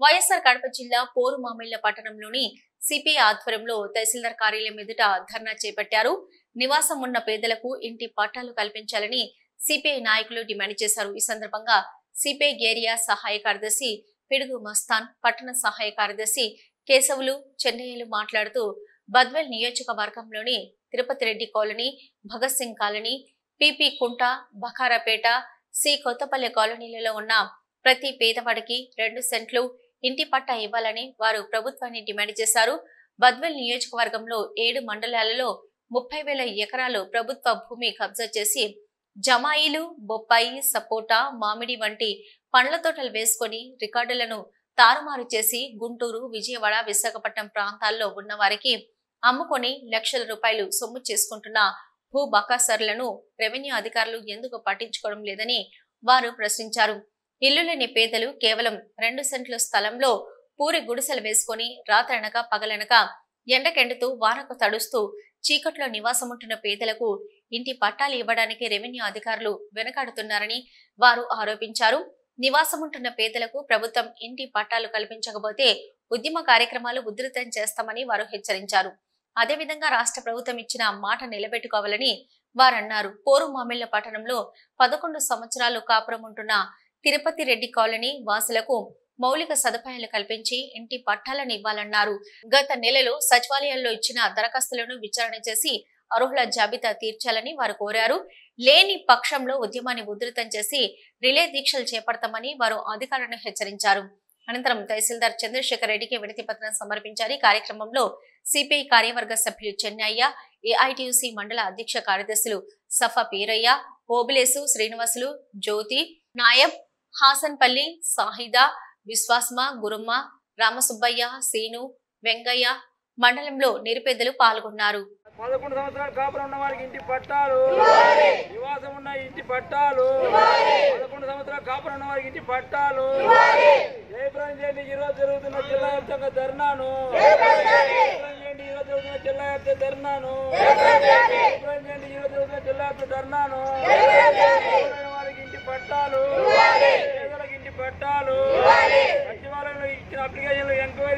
వైఎస్ఆర్ కడప జిల్లా పోరుమామిళ్ల పట్టణంలోని సిపిఐ ఆధ్వర్యంలో తహసీల్దార్ కార్యాలయం ఎదుట ధర్నా చేపట్టారు. నివాసం ఉన్న పేదలకు ఇంటి పట్టాలు కల్పించాలని సిపిఐ నాయకులు డిమాండ్ చేశారు. ఈ సందర్భంగా సిపిఐ ఏరియా సహాయ కార్యదర్శి పిడుగు మస్తాన్, పట్టణ సహాయ కార్యదర్శి కేశవులు, చెన్నయ్యలు మాట్లాడుతూ బద్వేల్ నియోజకవర్గంలోని Tirupati Reddy colony, Bhagat Singh colony, P P Kunta, Bakarapeta, C Kothapalli కాలనీలలో ఉన్న ప్రతి పేదవాడికి 2 సెంట్లు ఇంటి పట్టా ఇవ్వాలని వారు ప్రభుత్వాన్ని డిమాండ్ చేశారు. బద్వేల్ నియోజకవర్గంలో 7 మండలాలలో 30,000 ఎకరాలు ప్రభుత్వ భూమి కబ్జా చేసి జమాయిలు, బొప్పాయి, సపోటా, మామిడి వంటి పండ్ల తోటలు వేసుకొని రికార్డులను తారుమారు చేసి గుంటూరు, విజయవాడ, విశాఖపట్నం ప్రాంతాల్లో ఉన్న వారికి అమ్ముకొని లక్షల రూపాయలు సొమ్ము చేసుకుంటున్న భూ బకాసరులను రెవెన్యూ అధికారులు ఎందుకు పట్టించుకోవడం లేదని వారు ప్రశ్నించారు. ఇల్లు లేని పేదలు కేవలం 2 సెంట్ల స్థలంలో పూరి గుడిసెలు వేసుకొని రాత్రనక పగలనక ఎండకెండుతూ వానకు తడుస్తూ చీకట్లో నివాసముంటున్న పేదలకు ఇంటి పట్టాలు ఇవ్వడానికి రెవెన్యూ అధికారులు వెనకాడుతున్నారని వారు ఆరోపించారు. నివాసముంటున్న పేదలకు ప్రభుత్వం ఇంటి పట్టాలు కల్పించకపోతే ఉద్యమ కార్యక్రమాలు ఉధృతం చేస్తామని వారు హెచ్చరించారు. అదేవిధంగా రాష్ట్ర ప్రభుత్వం ఇచ్చిన మాట నిలబెట్టుకోవాలని వారన్నారు. పోరుమామిళ్ల పట్టణంలో 11 సంవత్సరాలు కాపురం ఉంటున్న తిరుపతి రెడ్డి కాలనీ వాసులకు మౌలిక సదుపాయాలు కల్పించి ఇంటి పట్టాలను ఇవ్వాలన్నారు. గత నెలలో సచివాలయాల్లో ఇచ్చిన దరఖాస్తులను విచారణ చేసి అర్హుల జాబితా తీర్చాలని వారు కోరారు. లేని పక్షంలో ఉద్యమాన్ని ఉధృతం చేసి రిలే దీక్షలు చేపడతామని వారు అధికారులను హెచ్చరించారు. అనంతరం తహసీల్దార్ చంద్రశేఖర్ రెడ్డికి వినతి పత్రం సమర్పించారు. ఈ కార్యక్రమంలో సిపిఐ కార్యవర్గ సభ్యులు చెన్నయ్య, ఏఐటియుసి మండల అధ్యక్ష కార్యదర్శులు సఫా పీరయ్య, ఓబిలేసు శ్రీనివాసులు, జ్యోతి, నాయబ్, హాసన్పల్లి, సాహిదా, విశ్వాస్మ, గురుమ్మ, రామసుబ్బయ్య, సీను, వెంగయ్య, మండలంలో నిరుపేదలు పాల్గొన్నారు. 11 సంవత్సరాలు కాపురం ఉన్న వారికి ఇంటి పట్టాలు, నివాసం ఉన్న ఇంటి పట్టాలు, 11 సంవత్సరాలు కాపురం ఉన్న వారికి ఇంటి పట్టాలు జయప్రదం చేయండి. ఈరోజు జరుగుతున్న జిల్లా వ్యాప్తంగా ధర్నాను జయప్రదం చేయండి. ఈరోజు జరుగుతున్న జిల్లా వ్యాప్త ధర్నాను జయప్రదం చేయండి. ఈరోజు జరుగుతున్న జిల్లా వ్యాప్త ధర్నాను వారికి ఇంటి పట్టాలు, పేదలకు ఇంటి పట్టాలు, సచివాలయంలో ఇచ్చిన అప్లికేషన్లు ఎంక్వైరీ